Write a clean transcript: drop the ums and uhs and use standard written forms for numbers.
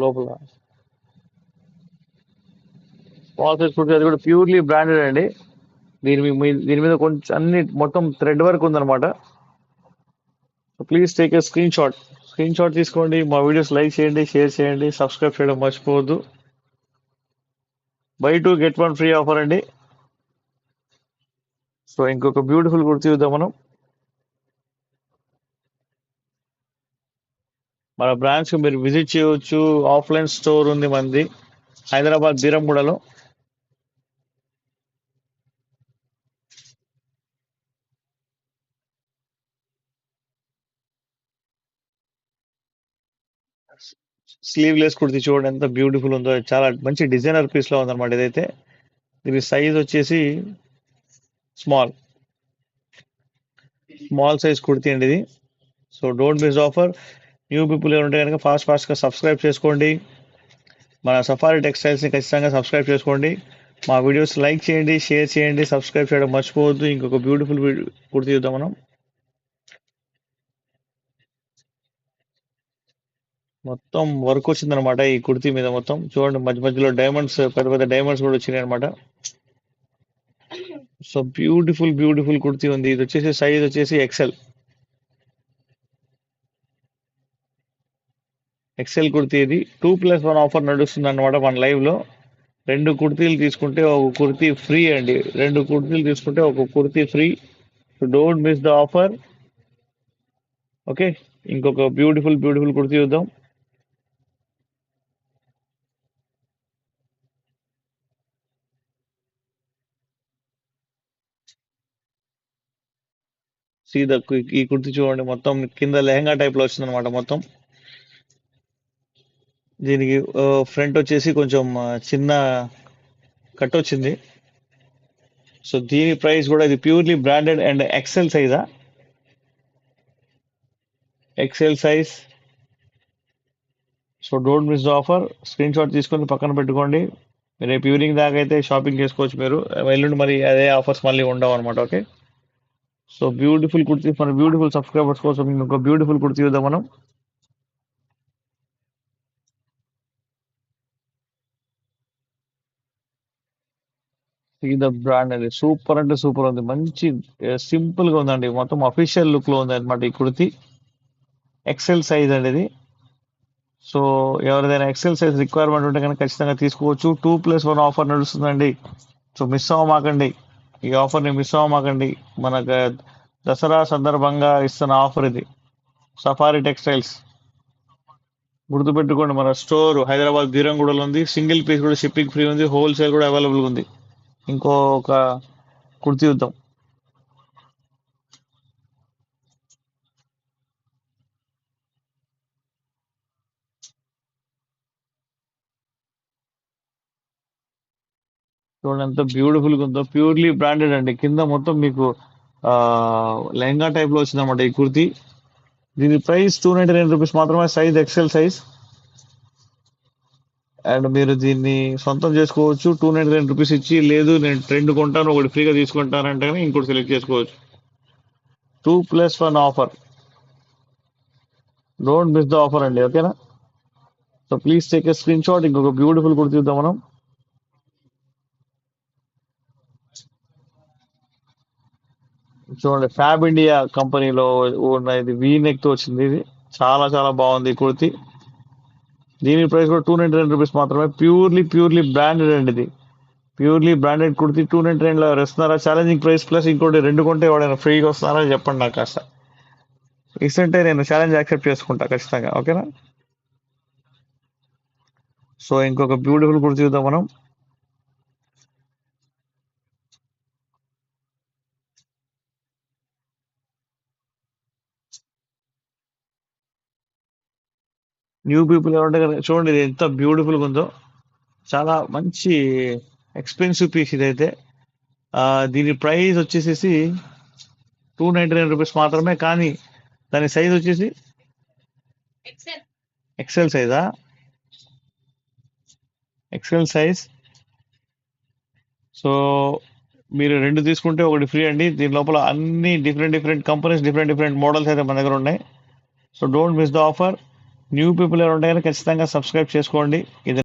లోపల small size kurti అది కూడా ప్యూర్లీ బ్రాండెడ్ అండి. దీని మీద కొంచెం అన్ని మొత్తం థ్రెడ్ వర్క్ ఉందన్నమాట. So please take a screen shot తీసుకోండి, మా వీడియోస్ లైక్ చేయండి, షేర్ చేయండి, సబ్స్క్రైబ్ చేయడం మర్చిపోవద్దు. By two get one free offer అండి. సో ఇంకొక బ్యూటిఫుల్ కుర్తీ చూద్దాం మనం. మన బ్రాంచ్ కి మీరు విజిట్ చేయవచ్చు. ఆఫ్లైన్ స్టోర్ ఉంది మనది హైదరాబాద్ బీరంగూడలో. స్లీవ్లెస్ కుర్తీ చూడండి ఎంత బ్యూటిఫుల్ ఉందో. చాలా మంచి డిజైనర్ పీస్ లో ఉందన్నమాట ఇదైతే. దీని సైజ్ వచ్చేసి స్మాల్ స్మాల్ సైజ్ కుర్తీ అండి ఇది. So don't miss offer. New people ఉంటే కనుక ఫాస్ట్ గా సబ్స్క్రైబ్ చేసుకోండి. మన సఫారీ టెక్స్టైల్స్ ని ఖచ్చితంగా సబ్స్క్రైబ్ చేసుకోండి. మా వీడియోస్ లైక్ చేయండి, షేర్ చేయండి, సబ్స్క్రైబ్ చేయడం మర్చిపోవద్దు. ఇంకొక బ్యూటిఫుల్ కుర్తీ చూద్దాం మనం. మొత్తం వర్క్ వచ్చిందనమాట ఈ కుర్తీ మీద. మొత్తం చూడండి, మధ్య మధ్యలో డైమండ్స్, పెద్ద పెద్ద డైమండ్స్ కూడా వచ్చినాయి అనమాట. సో బ్యూటిఫుల్ కుర్తీ ఉంది. ఇది వచ్చేసి సైజ్ వచ్చేసి ఎక్సెల్ కుర్తీ. ఇది 2+1 ఆఫర్ నడుస్తుంది అనమాట మన లైవ్ లో. రెండు కుర్తీలు తీసుకుంటే ఒక కుర్తీ ఫ్రీ అండి. రెండు కుర్తీలు తీసుకుంటే ఒక kurti free. So don't miss the offer. Okay, ఇంకొక బ్యూటిఫుల్ కుర్తీ చూద్దాం. సీదా ఈ కుర్తీ చూడండి, మొత్తం కింద లెహంగా టైప్ లో వచ్చింది అనమాట మొత్తం. దీనికి ఫ్రంట్ వచ్చేసి కొంచెం చిన్న కట్ వచ్చింది. సో దీని ప్రైస్ కూడా ఇది purely branded and XL size. So don't miss the offer. Screen shot తీసుకొని పక్కన పెట్టుకోండి. రేపు ఈవినింగ్ దాకా అయితే షాపింగ్ చేసుకోవచ్చు మీరు. ఎల్లుండి మరి అదే ఆఫర్స్ మళ్ళీ ఉండవు అనమాట. ఓకే, సో బ్యూటిఫుల్ కుర్తీ మన బ్యూటిఫుల్ సబ్స్క్రైబర్స్ కోసం ఇంకొక బ్యూటిఫుల్ కుర్తీ చూద్దాం మనం. ఇది బ్రాండ్ అండి. సూపర్ అంటే సూపర్ ఉంది. మంచి సింపుల్ గా ఉందండి. మొత్తం అఫీషియల్ లుక్ లో ఉంది అనమాట ఈ కుర్తీ. ఎక్సెల్ సైజ్ అండి ఇది. సో ఎవరిదైనా ఎక్సెల్ సైజ్ రిక్వైర్మెంట్ ఉంటే కనుక ఖచ్చితంగా తీసుకోవచ్చు. 2+1 ఆఫర్ నడుస్తుందండి. సో మిస్ అవ్వమాకండి. ఈ ఆఫర్ ని మిస్ అవ్వమాకండి. మనకు దసరా సందర్భంగా ఇస్తున్న ఆఫర్ ఇది. సఫారీ టెక్స్టైల్స్ గుర్తుపెట్టుకోండి. మన స్టోర్ హైదరాబాద్ బీరంగూడలో ఉంది. సింగిల్ పీస్ కూడా షిప్పింగ్ ఫ్రీ ఉంది. హోల్సేల్ కూడా అవైలబుల్ ఉంది. ఇంకొక కుర్తీ చూద్దాం. చూడండి ఎంత బ్యూటిఫుల్ గా ఉందో. ప్యూర్లీ బ్రాండెడ్ అండి. కింద మొత్తం మీకు ఆ లెహంగా టైప్ లో వచ్చింది అనమాట ఈ కుర్తీ. దీని ప్రైస్ 299 రూపీస్ మాత్రమే. Size XL size. అండ్ మీరు దీన్ని సొంతం చేసుకోవచ్చు 299 రూపీస్ ఇచ్చి. లేదు నేను రెండు కొంటాను ఒకటి ఫ్రీగా తీసుకుంటానంటే ఇంకోటి సెలెక్ట్ చేసుకోవచ్చు. 2+1 offer. Don't miss the offer అండి. ఓకేనా? So please take a screen shot. ఇంకొక బ్యూటిఫుల్ కుర్తీ చూద్దాం మనం. చూడండి, ఫ్యాబ్ ఇండియా కంపెనీలో ఉన్న ఇది వీ నెక్ తో వచ్చింది. ఇది చాలా బాగుంది ఈ కుర్తీ. దీని ప్రైస్ కూడా 299 రూపీస్ మాత్రమే. ప్యూర్లీ బ్రాండెడ్ అండి ఇది. ప్యూర్లీ బ్రాండెడ్ కుర్తీ 299 లో ఇస్తున్నారా? ఛాలెంజింగ్ ప్రైస్ ప్లస్ ఇంకోటి రెండు కొంటే ఎవడైనా ఫ్రీగా వస్తున్నారా చెప్పండి నాకు కాస్త. ఇస్తుంటే నేను ఛాలెంజ్ యాక్సెప్ట్ చేసుకుంటా ఖచ్చితంగా. ఓకేనా? సో ఇంకొక బ్యూటిఫుల్ కుర్తీ చూద్దాం మనం. న్యూ పీపుల్ ఎవరంటే కనుక చూడండి ఇది ఎంత బ్యూటిఫుల్ గా ఉందో. చాలా మంచి ఎక్స్పెన్సివ్ పీస్ ఇదైతే. దీని ప్రైస్ వచ్చేసేసి 299 రూపీస్ మాత్రమే. కానీ దాని సైజ్ వచ్చేసి ఎక్సెల్ సైజా? XL size. సో మీరు రెండు తీసుకుంటే ఒకటి ఫ్రీ అండి. దీని లోపల అన్ని డిఫరెంట్ కంపెనీస్, డిఫరెంట్ మోడల్స్ అయితే మన దగ్గర ఉన్నాయి. So don't miss the offer. New people ఎవరు ఉంటే కనుక ఖచ్చితంగా సబ్స్క్రైబ్ చేసుకోండి. ఇది